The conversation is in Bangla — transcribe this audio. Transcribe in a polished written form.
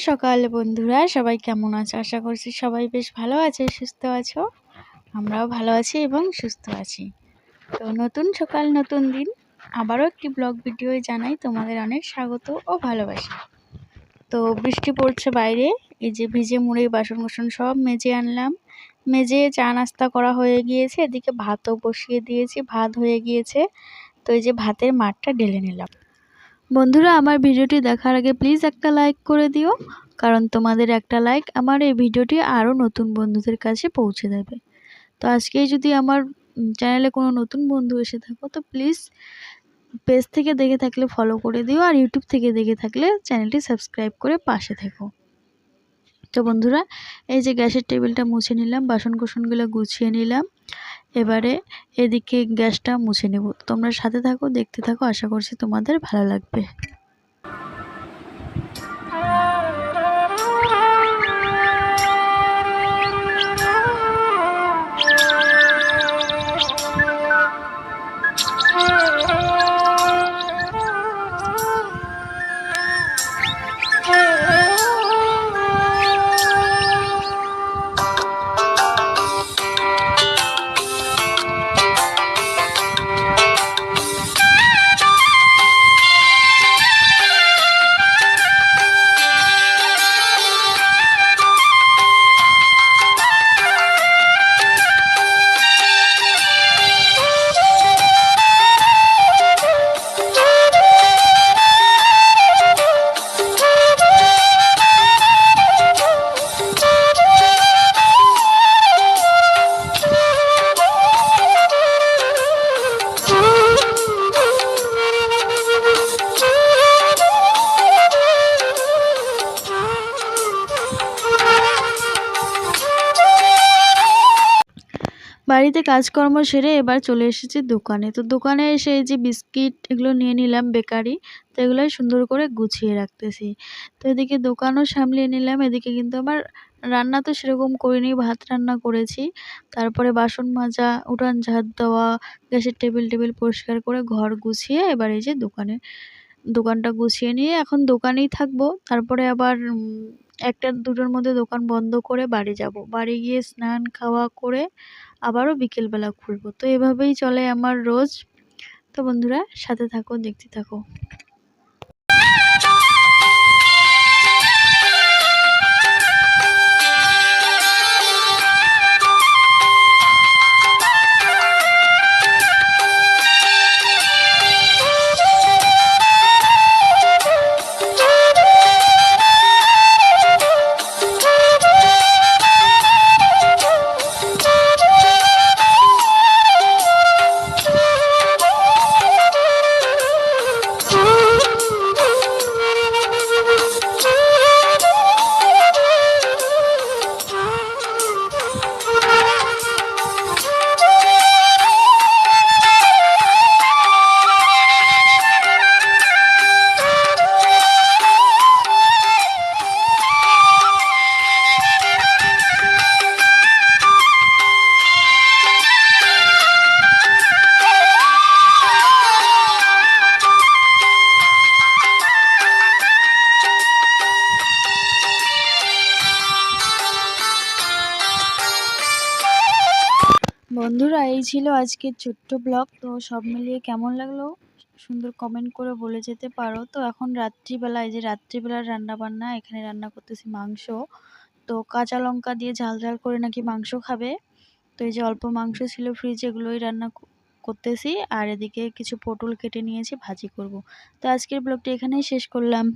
সকাল বন্ধুরা, সবাই কেমন আছো? আশা করছি সবাই বেশ ভালো আছে, সুস্থ আছো। আমরাও ভালো আছি এবং সুস্থ আছি। তো নতুন সকাল, নতুন দিন, আবারও একটি ব্লগ ভিডিওয়ে জানাই তোমাদের অনেক স্বাগত ও ভালোবাসা। তো বৃষ্টি পড়ছে বাইরে, এই যে ভিজে মুড়ে বাসন সব মেজে আনলাম। মেজে চা নাস্তা করা হয়ে গিয়েছে, এদিকে ভাতও বসিয়ে দিয়েছি, ভাত হয়ে গিয়েছে। তো এই যে ভাতের মাঠটা ঢেলে নিলাম। বন্ধুরা, আমার ভিডিওটি দেখার আগে প্লিজ একটা লাইক করে দিও, কারণ তোমাদের একটা লাইক আমার এই ভিডিওটি আরও নতুন বন্ধুদের কাছে পৌঁছে দেবে। তো আজকেই যদি আমার চ্যানেলে কোনো নতুন বন্ধু এসে থাকো তো প্লিজ পেজ থেকে দেখে থাকলে ফলো করে দিও, আর ইউটিউব থেকে দেখে থাকলে চ্যানেলটি সাবস্ক্রাইব করে পাশে থেকো। তো বন্ধুরা, এই যে গ্যাসের টেবিলটা মুছে নিলাম, বাসনগুলো গুছিয়ে নিলাম। এবারে এদিকে গ্যাসটা মুছে নেব। তোমরা সাথে থাকো, দেখতে থাকো, আশা করছি তোমাদের ভালো লাগবে। বাড়িতে কাজকর্ম সেরে এবার চলে এসেছি দোকানে। তো দোকানে এসে এই যে বিস্কিট এগুলো নিয়ে নিলাম বেকারি, তো এগুলোই সুন্দর করে গুছিয়ে রাখতেছি। তো এদিকে দোকানও সামলিয়ে নিলাম। এদিকে কিন্তু আমার রান্না তো সেরকম করিনি, ভাত রান্না করেছি। তারপরে বাসন মাজা, উঠান ঝাড় দেওয়া, গ্যাসের টেবিল পরিষ্কার করে ঘর গুছিয়ে এবার এই যে দোকানটা গুছিয়ে নিয়ে এখন দোকানেই থাকবো। তারপরে আবার 1টা-2টোর মধ্যে দোকান বন্ধ করে বাড়ি যাব। বাড়ি গিয়ে স্নান খাওয়া করে আবারও বিকেলবেলা খুলবো। তো এভাবেই চলে আমার রোজ। তো বন্ধুরা, সাথে থাকো, দেখতে থাকো। বন্ধুরা, এই ছিল আজকের ছোট্ট ব্লগ। তো সব মিলিয়ে কেমন লাগলো সুন্দর কমেন্ট করে বলে যেতে পারো। তো এখন রাত্রিবেলা, এই যে রাত্রিবেলার রান্না বান্না, এখানে রান্না করতেছি মাংস। তো কাঁচা লঙ্কা দিয়ে ঝাল ঝাল করে নাকি মাংস খাবে। তো এই যে অল্প মাংস ছিল ফ্রিজে, এগুলোই রান্না করতেছি। আর এদিকে কিছু পটল কেটে নিয়েছি, ভাজি করব। তো আজকের ব্লগটা এখানেই শেষ করলাম।